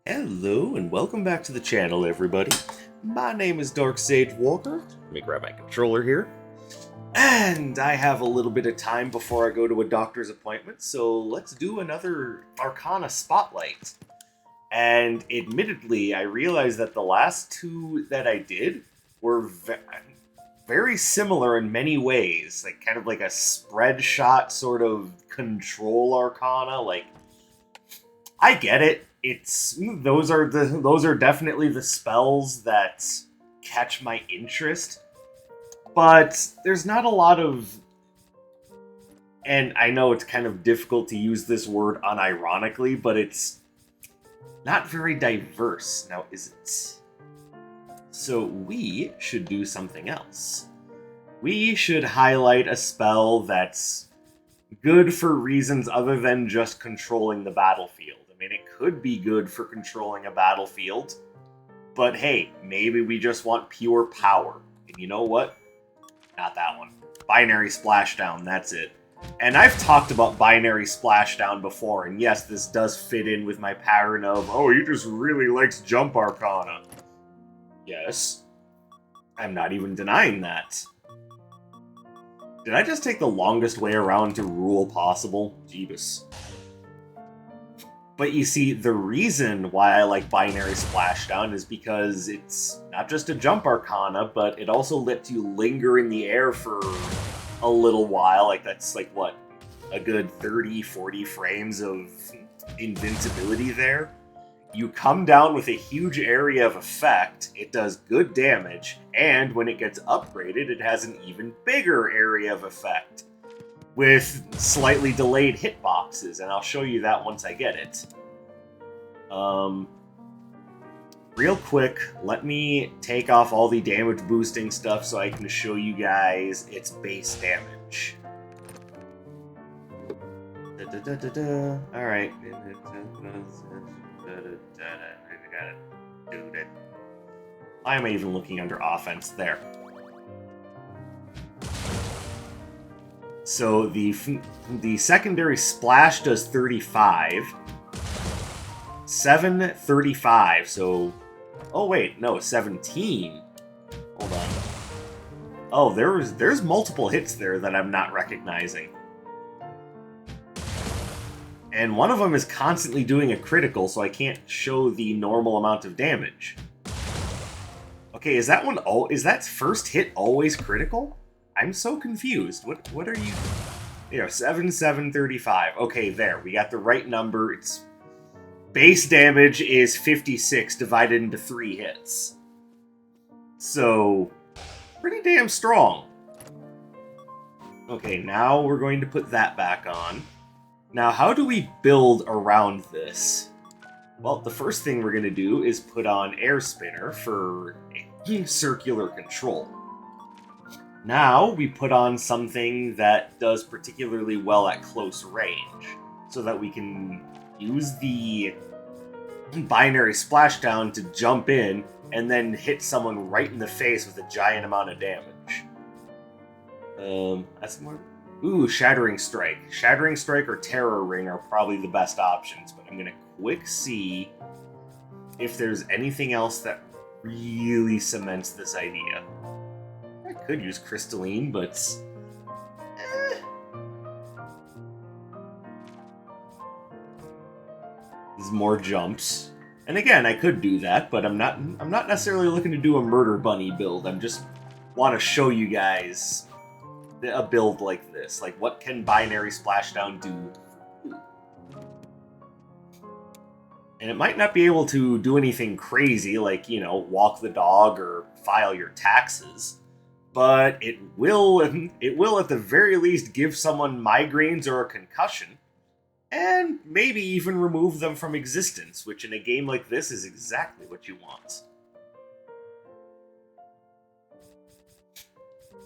Hello and welcome back to the channel, everybody. My name is Dark Sage Walker. Let me grab my controller here. And I have a little bit of time before I go to a doctor's appointment, so let's do another Arcana Spotlight. And admittedly, I realized that the last two that I did were very similar in many ways. Like kind of like a spread shot sort of control Arcana, like I get it. Those are definitely the spells that catch my interest, but there's not a lot of, and I know it's kind of difficult to use this word unironically, but it's not very diverse. Now, is it? So we should do something else. We should highlight a spell that's good for reasons other than just controlling the battlefield. I mean, it could be good for controlling a battlefield, but hey, maybe we just want pure power. And you know what? Not that one. Binary Splashdown, that's it. And I've talked about Binary Splashdown before, and yes, this does fit in with my pattern of, oh, he just really likes Jump Arcana. Yes. I'm not even denying that. Did I just take the longest way around to rule possible? Jeebus. But you see, the reason why I like Binary Splashdown is because it's not just a jump arcana, but it also lets you linger in the air for a little while. Like, that's like, what, a good 30, 40 frames of invincibility there? You come down with a huge area of effect, it does good damage, and when it gets upgraded, it has an even bigger area of effect, with slightly delayed hitboxes, and I'll show you that once I get it. Real quick, let me take off all the damage boosting stuff so I can show you guys its base damage. Alright. Why am I even looking under offense? There. So the secondary splash does 35. 35, so... Oh wait, no, 17. Hold on. Oh, there's multiple hits there that I'm not recognizing. And one of them is constantly doing a critical, so I can't show the normal amount of damage. Okay, is that first hit always critical? I'm so confused. What are you... 7, 7, 35. Okay, there. We got the right number. Its base damage is 56 divided into 3 hits. So, pretty damn strong. Okay, now we're going to put that back on. Now, how do we build around this? Well, the first thing we're going to do is put on Air Spinner for circular control. Now, we put on something that does particularly well at close range, so that we can use the Binary Splashdown to jump in and then hit someone right in the face with a giant amount of damage. That's more... Ooh, Shattering Strike. Shattering Strike or Terror Ring are probably the best options, but I'm gonna quick see if there's anything else that really cements this idea. I could use Crystalline, but... There's more jumps. And again, I could do that, but I'm not necessarily looking to do a Murder Bunny build. I just want to show you guys a build like this. Like, what can Binary Splashdown do? And it might not be able to do anything crazy, like, walk the dog or file your taxes. But it will at the very least give someone migraines or a concussion, and maybe even remove them from existence, which in a game like this is exactly what you want.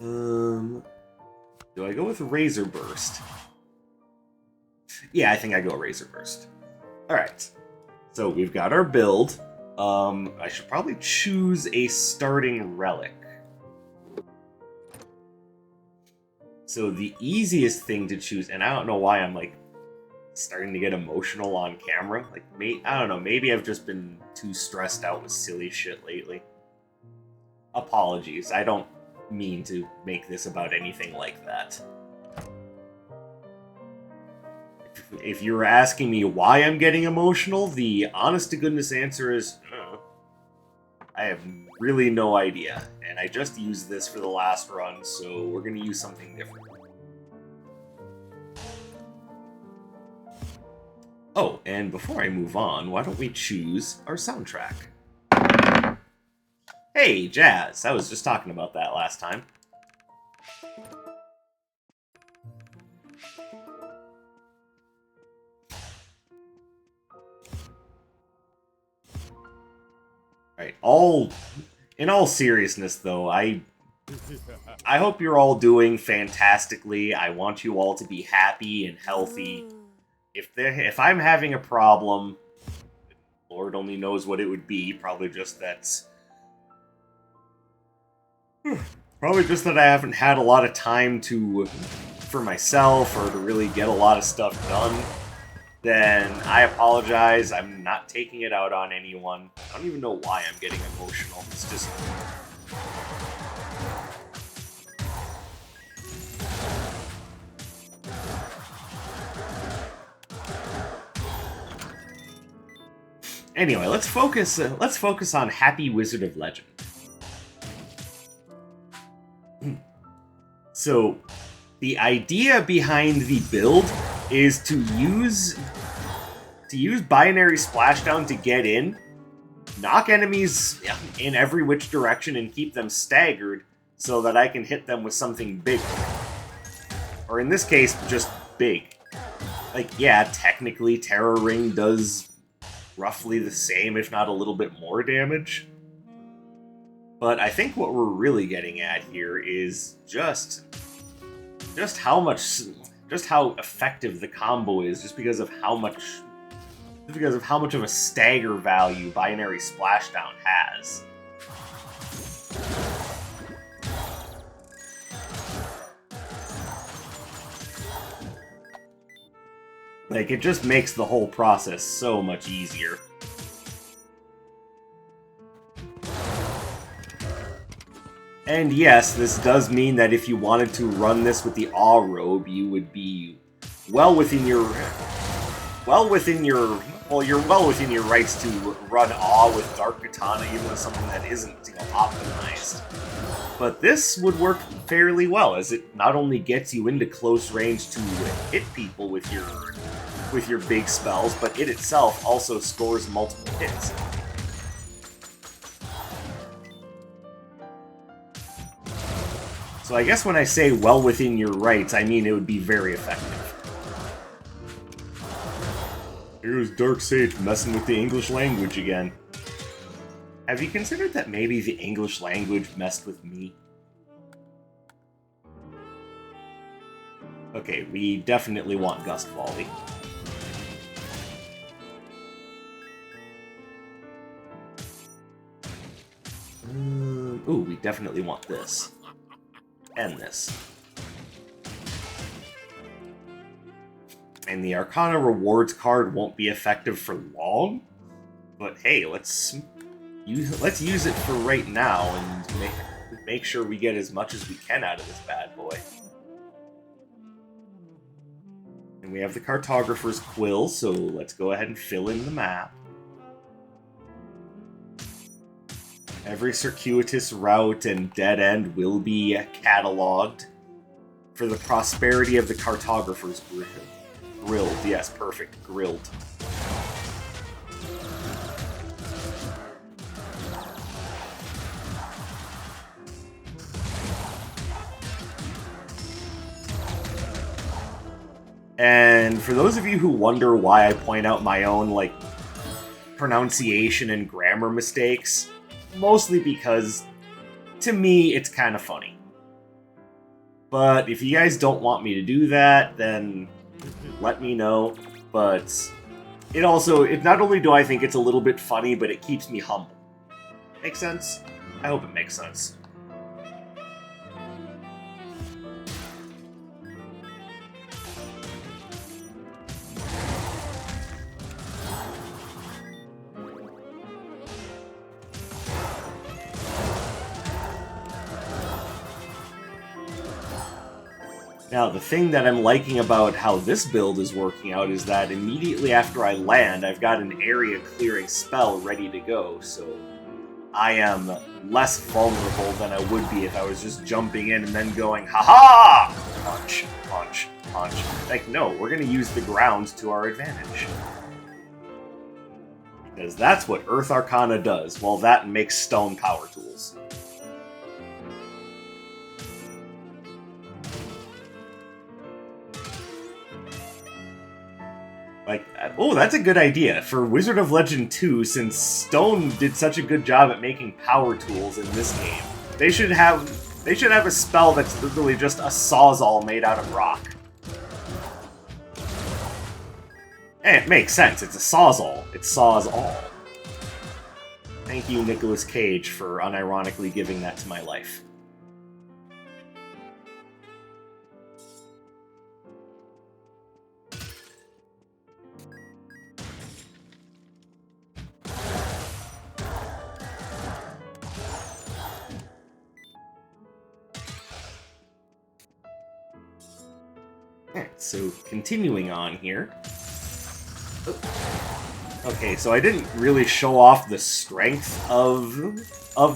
Do I go with Razor Burst? Yeah, I think I go Razor Burst. Alright, so we've got our build. I should probably choose a starting relic. So the easiest thing to choose, and I don't know why I'm starting to get emotional on camera. Like, I don't know, maybe I've just been too stressed out with silly shit lately. Apologies, I don't mean to make this about anything like that. If you're asking me why I'm getting emotional, the honest-to-goodness answer is, I have really no idea. And I just used this for the last run, so we're going to use something different. Oh, and before I move on, why don't we choose our soundtrack? Hey, Jazz! I was just talking about that last time. Right, in all seriousness, though, I hope you're all doing fantastically. I want you all to be happy and healthy. If I'm having a problem, Lord only knows what it would be. Probably just that I haven't had a lot of time for myself or to really get a lot of stuff done. Then I apologize. I'm not taking it out on anyone. I don't even know why I'm getting emotional. It's just... Anyway, let's focus on Happy Wizard of Legend. So, the idea behind the build is to use binary splashdown to get in, knock enemies in every which direction, and keep them staggered so that I can hit them with something big. Or in this case, just big. Like, yeah, technically Terror Ring does roughly the same, if not a little bit more damage. But I think what we're really getting at here is just how effective the combo is, just because of how much of a stagger value binary splashdown has. Like, it just makes the whole process so much easier. And yes, this does mean that if you wanted to run this with the Awe Robe, you would be well within your rights to run Awe with Dark Katana, even with something that isn't, optimized. But this would work fairly well, as it not only gets you into close range to hit people with your big spells, but it itself also scores multiple hits. So I guess when I say well within your rights, I mean it would be very effective. Here's Dark Sage messing with the English language again. Have you considered that maybe the English language messed with me? Okay, we definitely want Gust Volley. Ooh, we definitely want this. And this. And the Arcana rewards card won't be effective for long, but hey, let's use it for right now and make sure we get as much as we can out of this bad boy. And we have the Cartographer's Quill, so let's go ahead and fill in the map. Every circuitous route and dead end will be cataloged for the prosperity of the Cartographer's Grilled. Yes, perfect. Grilled. And for those of you who wonder why I point out my own, pronunciation and grammar mistakes, mostly because, to me, it's kind of funny. But if you guys don't want me to do that, then let me know. But it not only do I think it's a little bit funny, but it keeps me humble. Make sense? I hope it makes sense. Now, the thing that I'm liking about how this build is working out is that immediately after I land, I've got an area clearing spell ready to go, so I am less vulnerable than I would be if I was just jumping in and then going, ha-ha! Punch, punch, punch. Like, no, we're going to use the ground to our advantage. Because that's what Earth Arcana does, while that makes stone power tools. Like, oh, that's a good idea. For Wizard of Legend 2, since Stone did such a good job at making power tools in this game, they should have a spell that's literally just a sawzall made out of rock. And it makes sense. It's a sawzall. It saws all. Thank you, Nicolas Cage, for unironically giving that to my life. Alright, so continuing on here. Okay, so I didn't really show off the strength of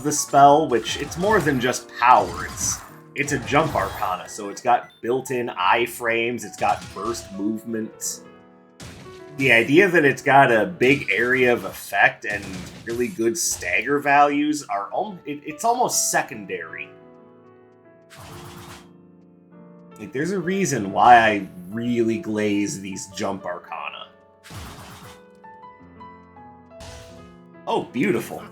the spell, which it's more than just power. It's a jump arcana, so it's got built-in iframes, it's got burst movement. The idea that it's got a big area of effect and really good stagger values are it's almost secondary. Like, there's a reason why I really glaze these jump arcana. Oh, beautiful.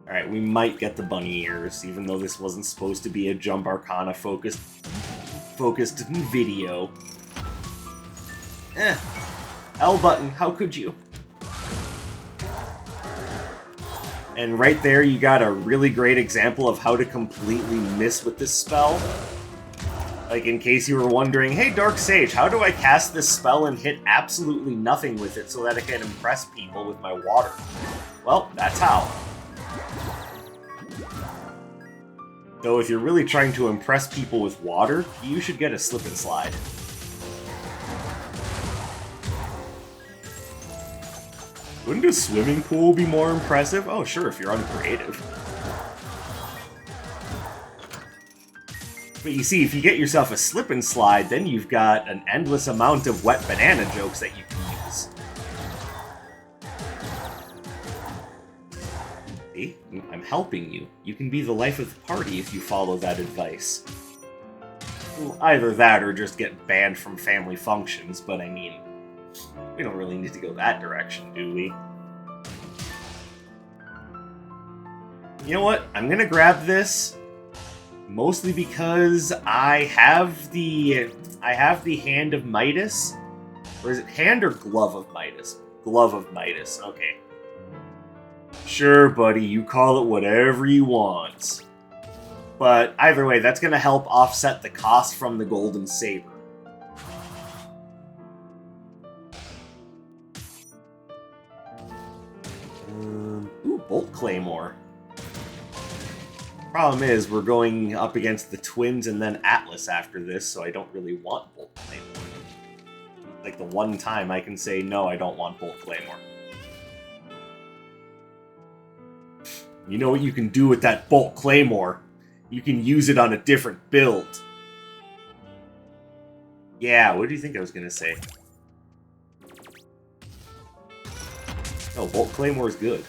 Alright, we might get the bunny ears, even though this wasn't supposed to be a jump arcana focused video. L button, how could you? And right there, you got a really great example of how to completely miss with this spell. Like, in case you were wondering, hey, Dark Sage, how do I cast this spell and hit absolutely nothing with it so that I can impress people with my water? Well, that's how. Though if you're really trying to impress people with water, you should get a slip and slide. Wouldn't a swimming pool be more impressive? Oh, sure, if you're uncreative. But you see, if you get yourself a slip and slide, then you've got an endless amount of wet banana jokes that you can use. See? I'm helping you. You can be the life of the party if you follow that advice. Well, either that or just get banned from family functions, but I mean, we don't really need to go that direction, do we? You know what? I'm gonna grab this, mostly because I have the Hand of Midas. Or is it Hand or Glove of Midas? Glove of Midas, okay. Sure, buddy, you call it whatever you want. But either way, that's gonna help offset the cost from the Golden Saber. Ooh, Bolt Claymore. Problem is, we're going up against the Twins and then Atlas after this, so I don't really want Bolt Claymore. Like the one time I can say, no, I don't want Bolt Claymore. You know what you can do with that Bolt Claymore? You can use it on a different build. Yeah, what do you think I was gonna say? Oh, Bolt Claymore is good.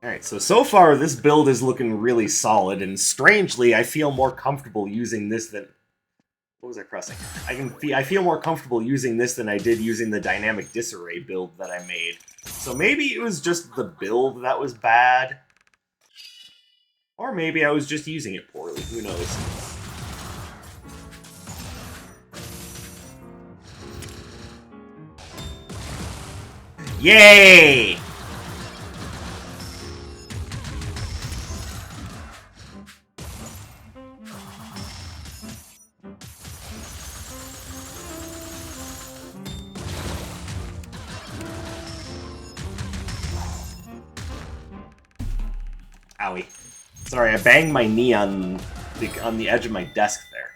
Alright, so far this build is looking really solid, and strangely, I feel more comfortable using this than... What was I pressing? I feel more comfortable using this than I did using the Dynamic Disarray build that I made. So maybe it was just the build that was bad. Or maybe I was just using it poorly, who knows. Yay! Owie. Sorry, I banged my knee on the edge of my desk there.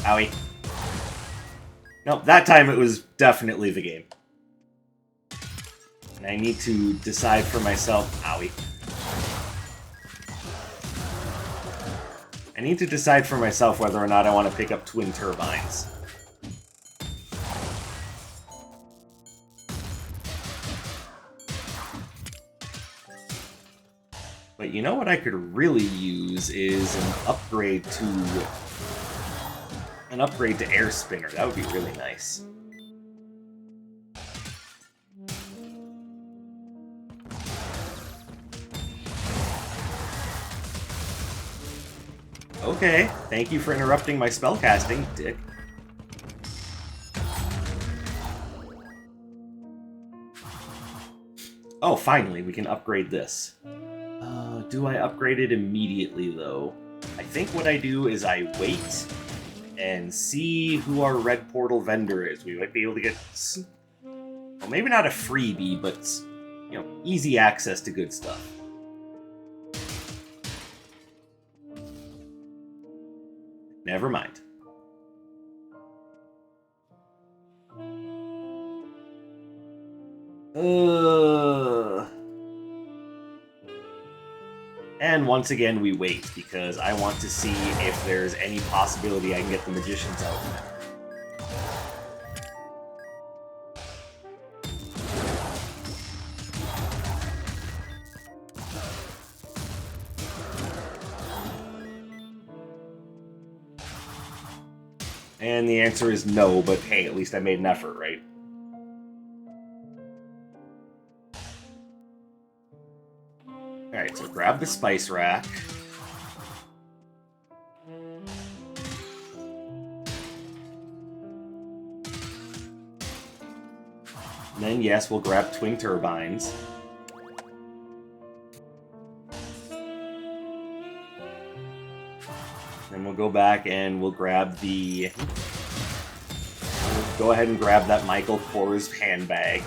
Owie. Nope, that time it was definitely the game. And I need to decide for myself... Owie. I need to decide for myself whether or not I want to pick up twin turbines. But you know what I could really use is an upgrade to Air Spinner. That would be really nice. Okay, thank you for interrupting my spellcasting, dick. Oh, finally, we can upgrade this. Do I upgrade it immediately, though? I think what I do is I wait and see who our red portal vendor is. We might be able to get, well, maybe not a freebie, but, you know, easy access to good stuff. Never mind. And once again, we wait, because I want to see if there's any possibility I can get the Magician's out. And the answer is no, but hey, at least I made an effort, right? Alright, so grab the spice rack. And then, yes, we'll grab twin turbines. Then we'll go back and we'll grab the... Go ahead and grab that Michael Kors handbag.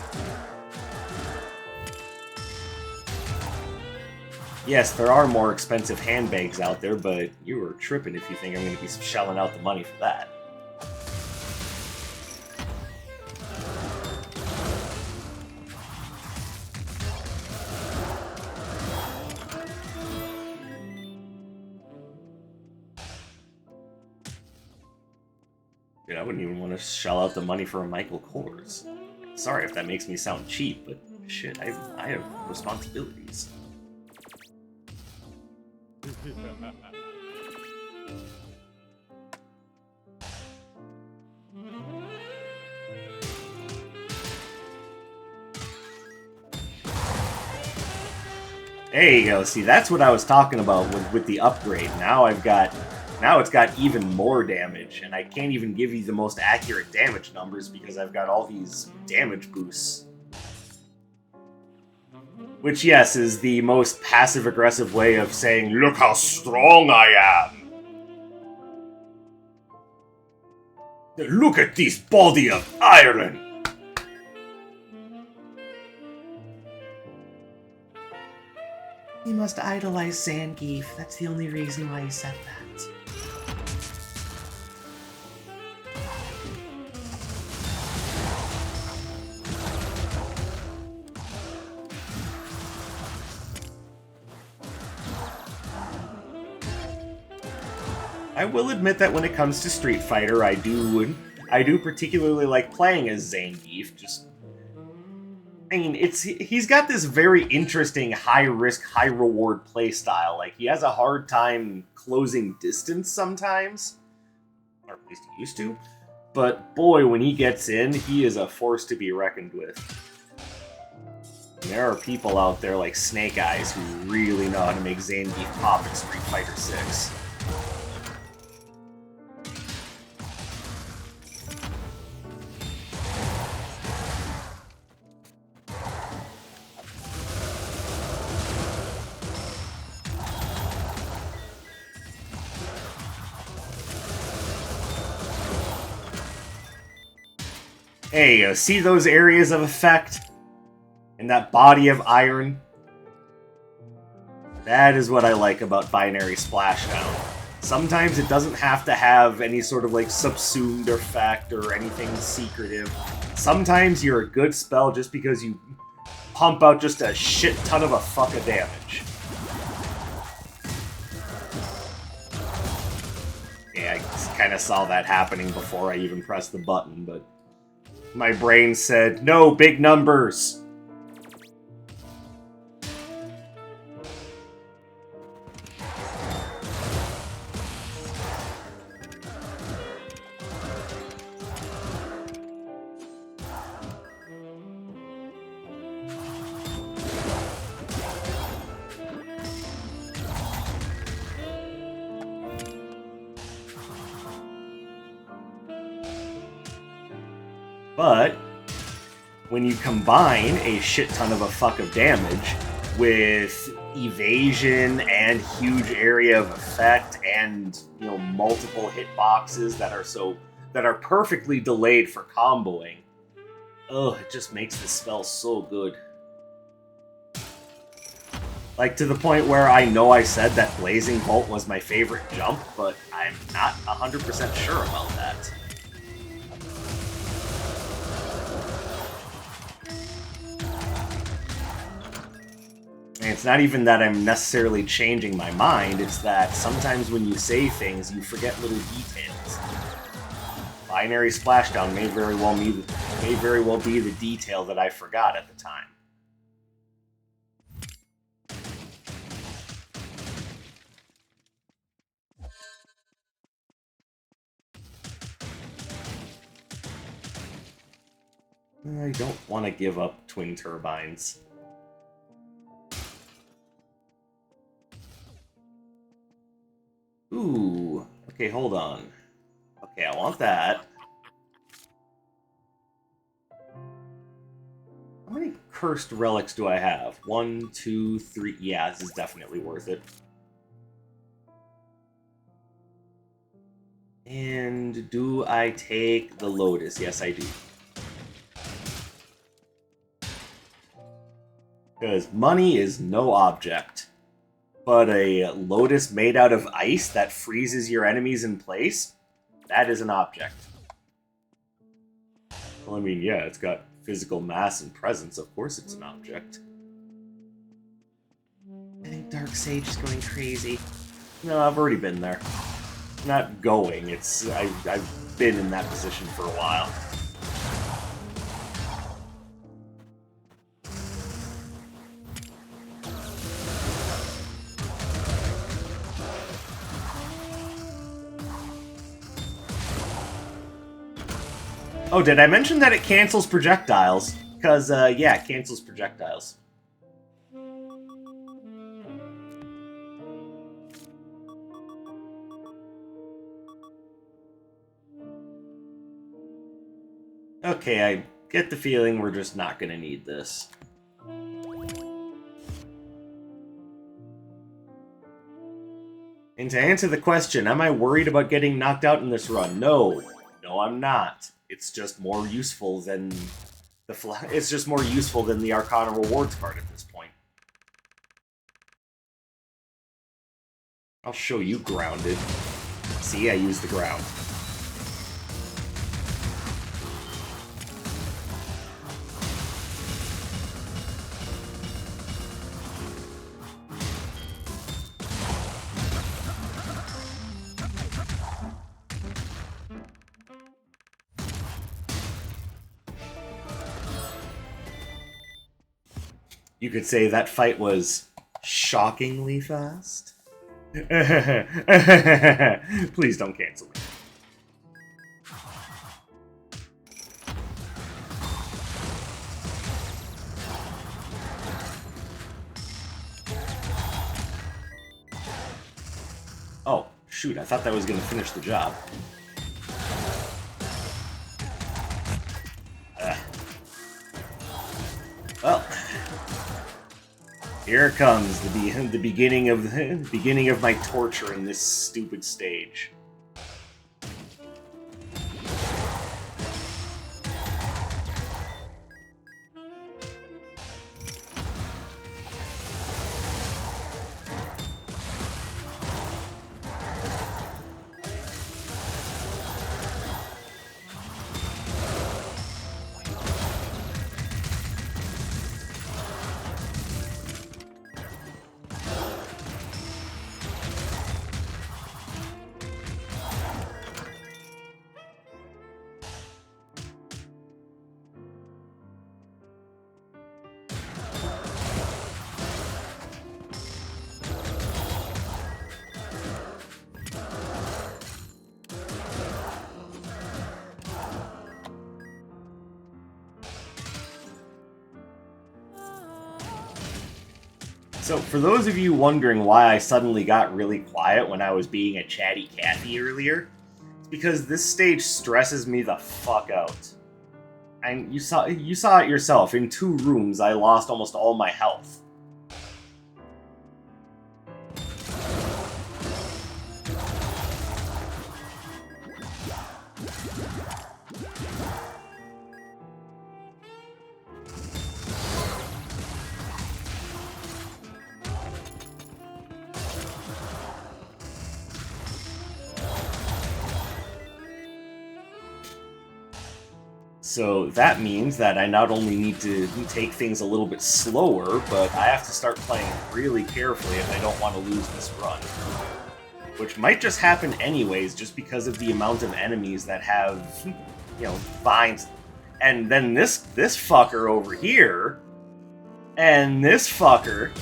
Yes, there are more expensive handbags out there, but you are tripping if you think I'm going to be shelling out the money for that. Dude, I wouldn't even want to shell out the money for a Michael Kors. Sorry if that makes me sound cheap, but shit, I have responsibilities. There you go. See, that's what I was talking about with the upgrade. Now it's got even more damage, and I can't even give you the most accurate damage numbers because I've got all these damage boosts. Which, yes, is the most passive-aggressive way of saying, "Look how strong I am! Look at this body of iron!" You must idolize Zangief. That's the only reason why you said that. I will admit that when it comes to Street Fighter, I do particularly like playing as Zangief. I mean, he's got this very interesting high-risk, high-reward playstyle. Like, he has a hard time closing distance sometimes. Or at least he used to. But, boy, when he gets in, he is a force to be reckoned with. And there are people out there like Snake Eyes who really know how to make Zangief pop in Street Fighter 6. Hey, see those areas of effect? In that body of iron? That is what I like about Binary Splashdown. Sometimes it doesn't have to have any sort of, like, subsumed effect or anything secretive. Sometimes you're a good spell just because you pump out just a shit ton of a fuck of damage. Yeah, I kind of saw that happening before I even pressed the button, but my brain said, no big numbers! But when you combine a shit ton of a fuck of damage with evasion and huge area of effect and, you know, multiple hitboxes that are perfectly delayed for comboing, oh, it just makes this spell so good. Like, to the point where I know I said that Blazing Bolt was my favorite jump, but I'm not 100% sure about that. And it's not even that I'm necessarily changing my mind, it's that sometimes when you say things, you forget little details. Binary Splashdown may very well be the detail that I forgot at the time. I don't want to give up twin turbines. Ooh, okay, hold on. Okay, I want that. How many cursed relics do I have? 1, 2, 3. Yeah, this is definitely worth it. And do I take the Lotus? Yes, I do. Because money is no object. But a Lotus made out of ice that freezes your enemies in place? That is an object. Well, I mean, yeah, it's got physical mass and presence. Of course it's an object. I think Dark Sage is going crazy. No, I've already been there. Not going, it's... I've been in that position for a while. Oh, did I mention that it cancels projectiles? Because, yeah, it cancels projectiles. Okay, I get the feeling we're just not gonna need this. And to answer the question, am I worried about getting knocked out in this run? No. No, I'm not. It's just more useful than the Arcana rewards card at this point. I'll show you grounded. See, I used the ground. You could say that fight was shockingly fast. Please don't cancel me. Oh, shoot, I thought that was going to finish the job. Well, here it comes, the beginning of my torture in this stupid stage. So, for those of you wondering why I suddenly got really quiet when I was being a chatty Cathy earlier, it's because this stage stresses me the fuck out. And you saw it yourself. In 2 rooms, I lost almost all my health. So that means that I not only need to take things a little bit slower, but I have to start playing really carefully if I don't want to lose this run. Which might just happen anyways, just because of the amount of enemies that have, you know, vines. And then this fucker over here, and this fucker.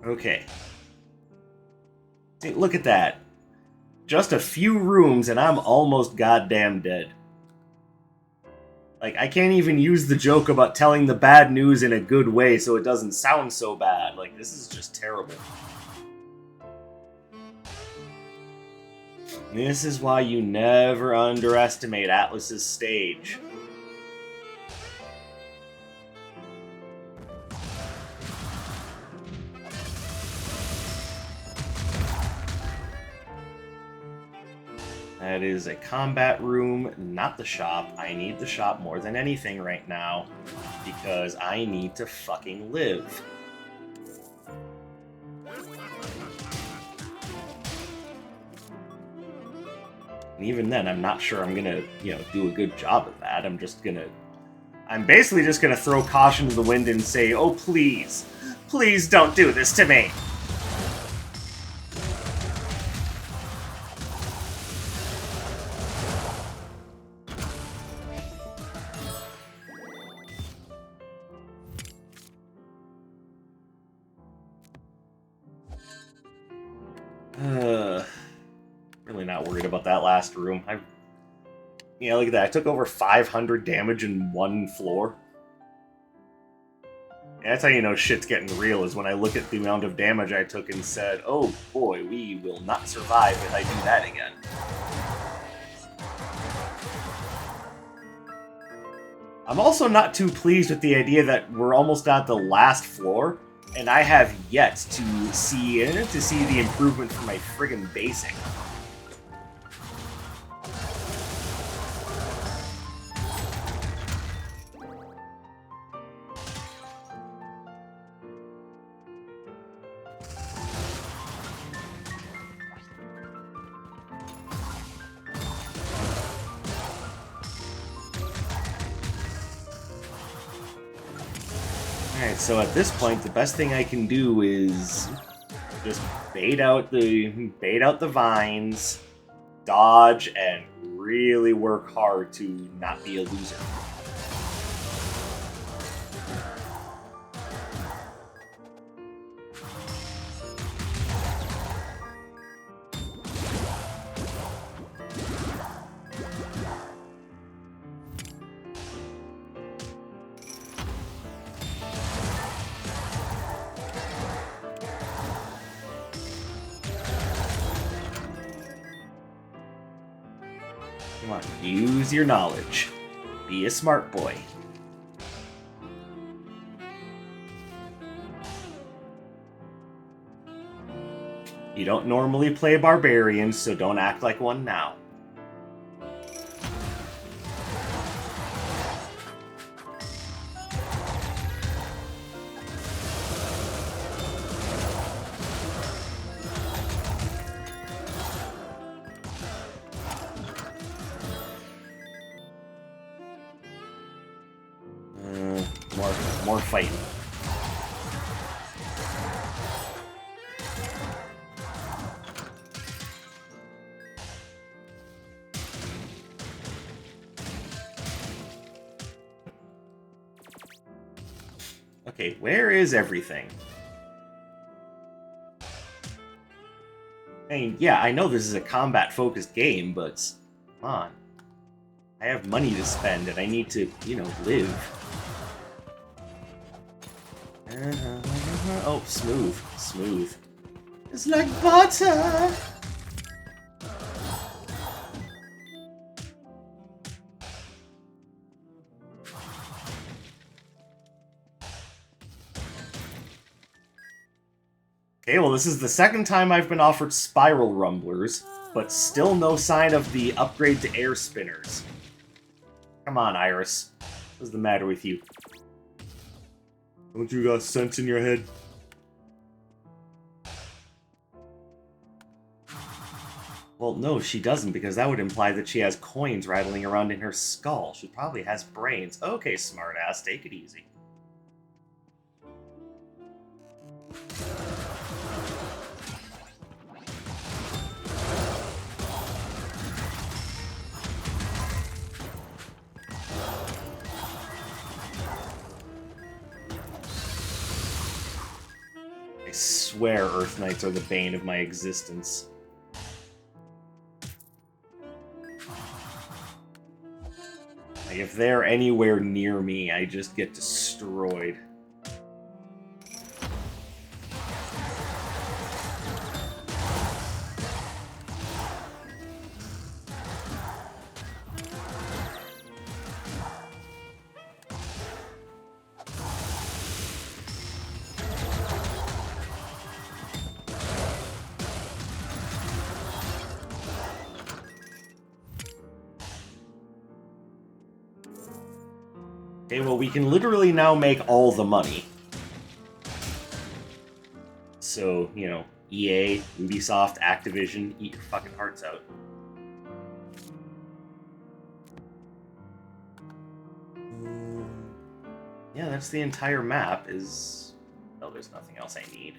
Okay. See, look at that. Just a few rooms and I'm almost goddamn dead. Like, I can't even use the joke about telling the bad news in a good way so it doesn't sound so bad. Like, this is just terrible. This is why you never underestimate Atlas's stage. That is a combat room, not the shop. I need the shop more than anything right now, because I need to fucking live. And even then, I'm not sure I'm gonna, do a good job of that. I'm basically just gonna throw caution to the wind and say, oh please, please don't do this to me. Really not worried about that last room. Look at that. I took over 500 damage in one floor. And that's how you know shit's getting real, is when I look at the amount of damage I took and said, oh boy, we will not survive if I do that again. I'm also not too pleased with the idea that we're almost at the last floor, and I have yet to see the improvement for my friggin' basic. Alright, so at this point, the best thing I can do is just bait out the vines, dodge, and really work hard to not be a loser. Come on, use your knowledge. Be a smart boy. You don't normally play barbarians, so don't act like one now. More fighting. Okay, where is everything? I mean, yeah, I know this is a combat-focused game, but come on. I have money to spend, and I need to, you know, live. Oh, smooth. Smooth. It's like butter! Okay, well, this is the second time I've been offered spiral rumblers, but still no sign of the upgrade to air spinners. Come on, Iris. What's the matter with you? Don't you got sense in your head? Well, no, she doesn't, because that would imply that she has coins rattling around in her skull. She probably has brains. Okay, smartass, take it easy. I swear Earth Knights are the bane of my existence. Like, if they're anywhere near me, I just get destroyed. Okay, well, we can literally now make all the money. So, you know, EA, Ubisoft, Activision, eat your fucking hearts out. Yeah, that's the entire map is... Oh, there's nothing else I need.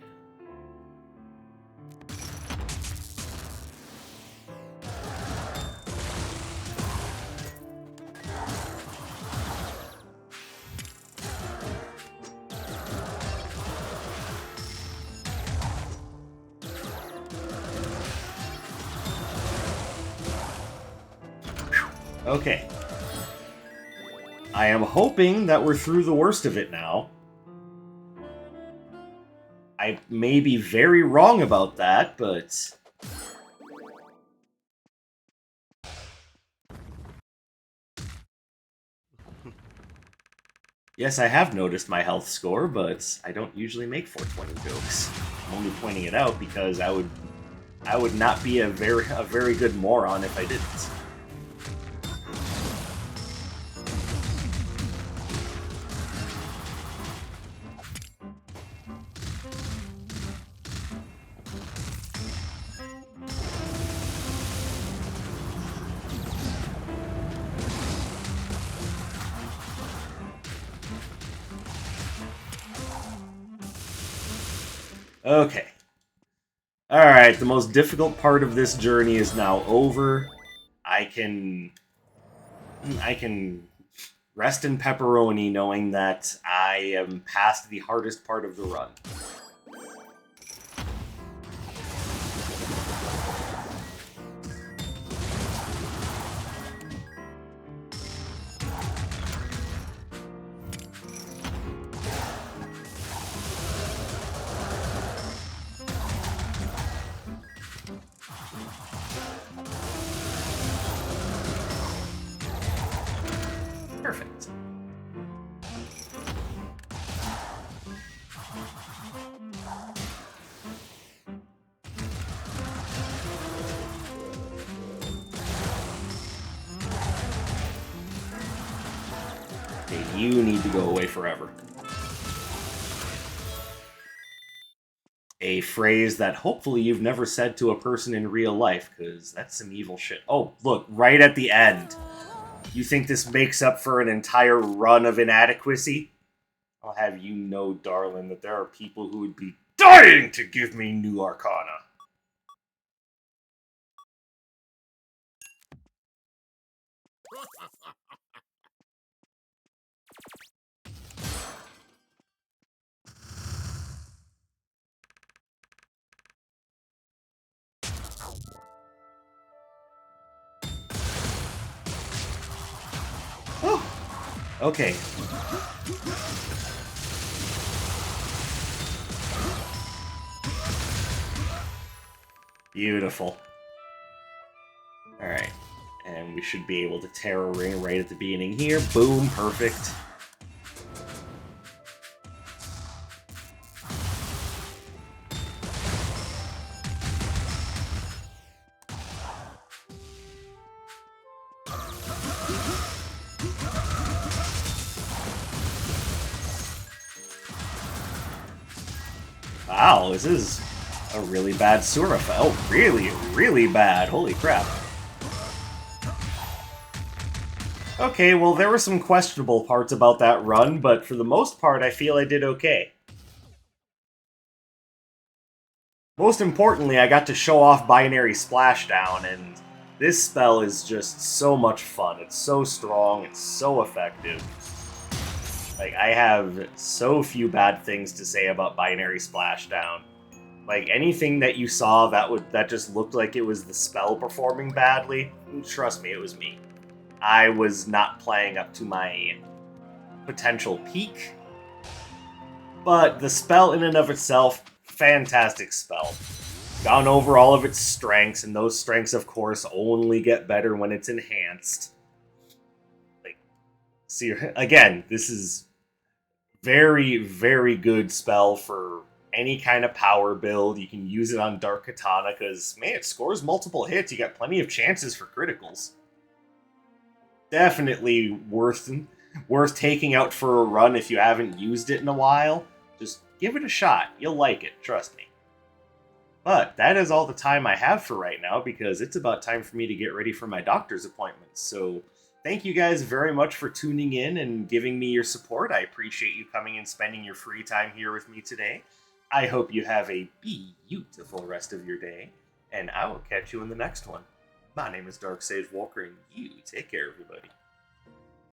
Okay. I am hoping that we're through the worst of it now. I may be very wrong about that, but... Yes, I have noticed my health score, but I don't usually make 420 jokes. I'm only pointing it out because I would not be a very good moron if I didn't. Okay. Alright, the most difficult part of this journey is now over. I can rest in pepperoni knowing that I am past the hardest part of the run. Perfect. Okay, you need to go away forever. A phrase that hopefully you've never said to a person in real life, because that's some evil shit. Oh, look, right at the end. You think this makes up for an entire run of inadequacy? I'll have you know, darling, that there are people who would be dying to give me new Arcana. Okay. Beautiful. Alright. And we should be able to Terror Ring right at the beginning here. Boom, perfect. Wow, this is a really bad Surif. Oh, really, really bad. Holy crap. Okay, well, there were some questionable parts about that run, but for the most part, I feel I did okay. Most importantly, I got to show off Binary Splashdown, and this spell is just so much fun. It's so strong, it's so effective. Like, I have so few bad things to say about Binary Splashdown. Like, anything that you saw that just looked like it was the spell performing badly, trust me, it was me. I was not playing up to my potential peak, but the spell in and of itself, fantastic spell. Gone over all of its strengths, and those strengths, of course, only get better when it's enhanced. Like, see, again, this is very, very good spell for any kind of power build. You can use it on Dark Katana, because, man, it scores multiple hits. You got plenty of chances for criticals. Definitely worth taking out for a run if you haven't used it in a while. Just give it a shot. You'll like it, trust me. But that is all the time I have for right now, because it's about time for me to get ready for my doctor's appointment. So thank you guys very much for tuning in and giving me your support. I appreciate you coming and spending your free time here with me today. I hope you have a beautiful rest of your day, and I will catch you in the next one. My name is Dark Sage Walker, and you take care, everybody.